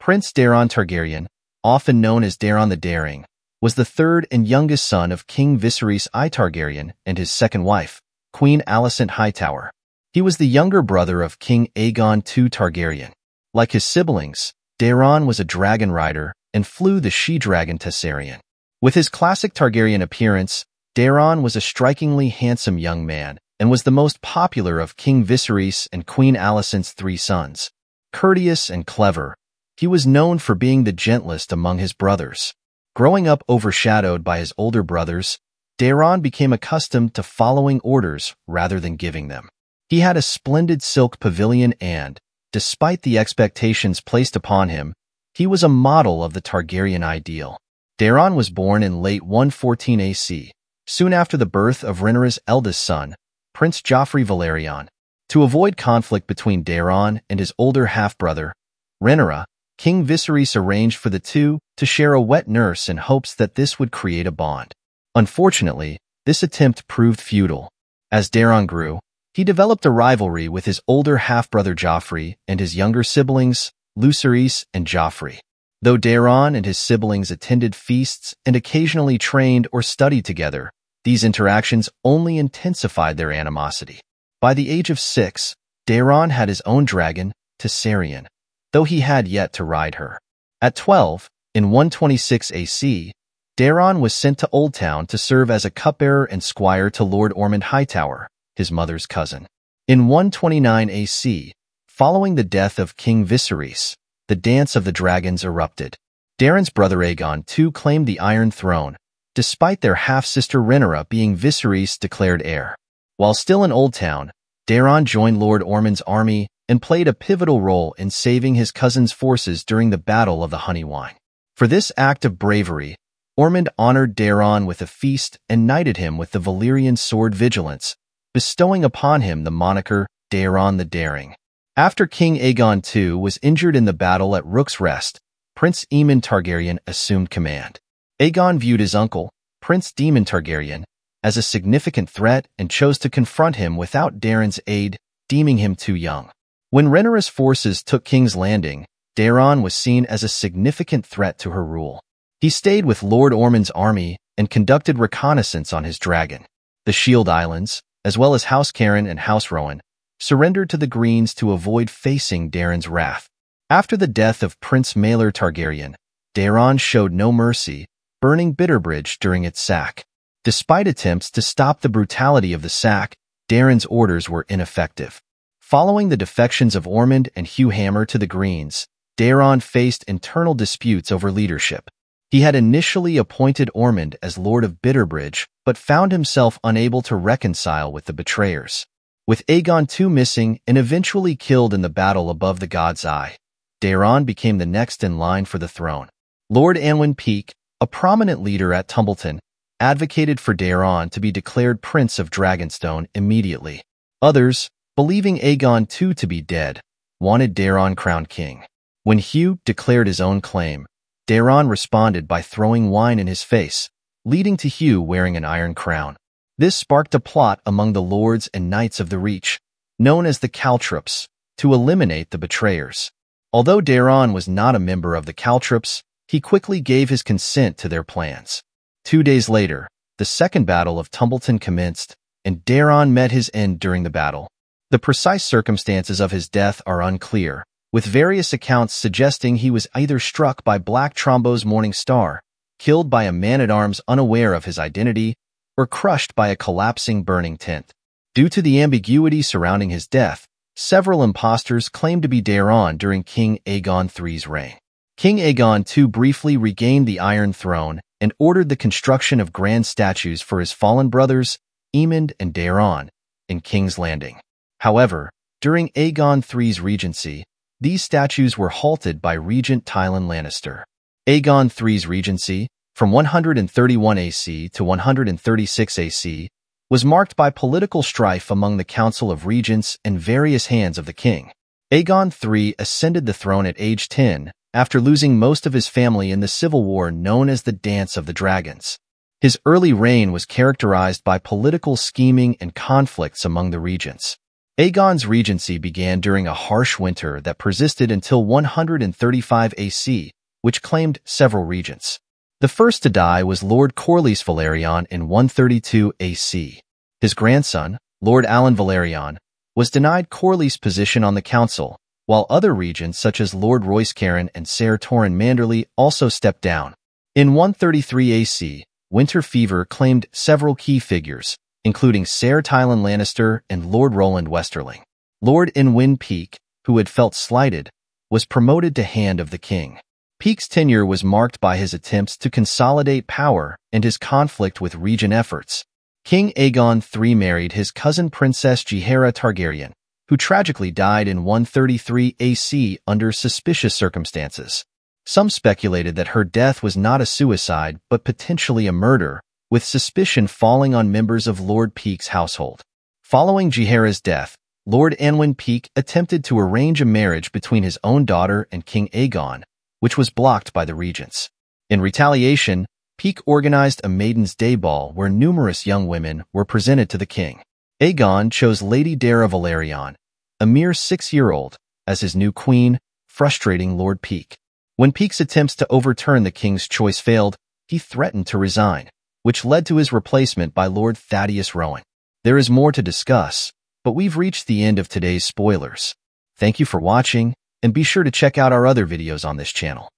Prince Daeron Targaryen, often known as Daeron the Daring, was the third and youngest son of King Viserys I Targaryen and his second wife, Queen Alicent Hightower. He was the younger brother of King Aegon II Targaryen. Like his siblings, Daeron was a dragonrider and flew the she-dragon Tessarion. With his classic Targaryen appearance, Daeron was a strikingly handsome young man and was the most popular of King Viserys and Queen Alicent's three sons. Courteous and clever, he was known for being the gentlest among his brothers. Growing up overshadowed by his older brothers, Daeron became accustomed to following orders rather than giving them. He had a splendid silk pavilion and, despite the expectations placed upon him, he was a model of the Targaryen ideal. Daeron was born in late 114 AC, soon after the birth of Rhaenyra's eldest son, Prince Jacaerys Velaryon. To avoid conflict between Daeron and his older half-brother, Rhaenyra, King Viserys arranged for the two to share a wet nurse in hopes that this would create a bond. Unfortunately, this attempt proved futile. As Daeron grew, he developed a rivalry with his older half-brother Joffrey and his younger siblings, Lucerys and Joffrey. Though Daeron and his siblings attended feasts and occasionally trained or studied together, these interactions only intensified their animosity. By the age of 6, Daeron had his own dragon, Tessarion, though he had yet to ride her. At 12, in 126 AC, Daeron was sent to Oldtown to serve as a cupbearer and squire to Lord Aemond Hightower, his mother's cousin. In 129 AC, following the death of King Viserys, the Dance of the Dragons erupted. Daeron's brother Aegon II claimed the Iron Throne, despite their half-sister Rhaenyra being Viserys' declared heir. While still in Oldtown, Daeron joined Lord Aemond's army and played a pivotal role in saving his cousin's forces during the Battle of the Honeywine. For this act of bravery, Aemond honored Daeron with a feast and knighted him with the Valyrian sword Vigilance, bestowing upon him the moniker Daeron the Daring. After King Aegon II was injured in the battle at Rook's Rest, Prince Aemond Targaryen assumed command. Aegon viewed his uncle, Prince Daemon Targaryen, as a significant threat and chose to confront him without Daeron's aid, deeming him too young. When Rhaenyra's forces took King's Landing, Daeron was seen as a significant threat to her rule. He stayed with Lord Aemond's army and conducted reconnaissance on his dragon. The Shield Islands, as well as House Cairn and House Rowan, surrendered to the Greens to avoid facing Daeron's wrath. After the death of Prince Maelor Targaryen, Daeron showed no mercy, burning Bitterbridge during its sack. Despite attempts to stop the brutality of the sack, Daeron's orders were ineffective. Following the defections of Aemond and Hugh Hammer to the Greens, Daeron faced internal disputes over leadership. He had initially appointed Aemond as Lord of Bitterbridge, but found himself unable to reconcile with the betrayers. With Aegon II missing and eventually killed in the battle above the God's Eye, Daeron became the next in line for the throne. Lord Anwen Peake, a prominent leader at Tumbleton, advocated for Daeron to be declared Prince of Dragonstone immediately. Others, believing Aegon II to be dead, wanted Daeron crowned king. When Hugh declared his own claim, Daeron responded by throwing wine in his face, leading to Hugh wearing an iron crown. This sparked a plot among the lords and knights of the Reach, known as the Caltrops, to eliminate the betrayers. Although Daeron was not a member of the Caltrops, he quickly gave his consent to their plans. 2 days later, the Second Battle of Tumbleton commenced, and Daeron met his end during the battle. The precise circumstances of his death are unclear, with various accounts suggesting he was either struck by Black Trombo's Morning Star, killed by a man-at-arms unaware of his identity, or crushed by a collapsing burning tent. Due to the ambiguity surrounding his death, several impostors claimed to be Daeron during King Aegon III's reign. King Aegon II briefly regained the Iron Throne and ordered the construction of grand statues for his fallen brothers, Aemond and Daeron, in King's Landing. However, during Aegon III's regency, these statues were halted by Regent Tywin Lannister. Aegon III's regency, from 131 AC to 136 AC, was marked by political strife among the Council of Regents and various hands of the king. Aegon III ascended the throne at age 10, after losing most of his family in the civil war known as the Dance of the Dragons. His early reign was characterized by political scheming and conflicts among the regents. Aegon's regency began during a harsh winter that persisted until 135 AC, which claimed several regents. The first to die was Lord Courteous Velaryon in 132 AC. His grandson, Lord Aegon Velaryon, was denied Corlys' position on the council, while other regents such as Lord Royce-Caron and Ser Torren Manderly also stepped down. In 133 AC, winter fever claimed several key figures, including Ser Tywin Lannister and Lord Roland Westerling. Lord Inwyn Peake, who had felt slighted, was promoted to Hand of the King. Peake's tenure was marked by his attempts to consolidate power and his conflict with regent efforts. King Aegon III married his cousin Princess Rhaenyra Targaryen, who tragically died in 133 AC under suspicious circumstances. Some speculated that her death was not a suicide but potentially a murder, with suspicion falling on members of Lord Peake's household. Following Jacaerys' death, Lord Inwyn Peake attempted to arrange a marriage between his own daughter and King Aegon, which was blocked by the regents. In retaliation, Peake organized a Maiden's Day ball where numerous young women were presented to the king. Aegon chose Lady Daeron Velaryon, a mere 6-year-old, as his new queen, frustrating Lord Peake. When Peake's attempts to overturn the king's choice failed, he threatened to resign, which led to his replacement by Lord Thaddeus Rowan. There is more to discuss, but we've reached the end of today's spoilers. Thank you for watching, and be sure to check out our other videos on this channel.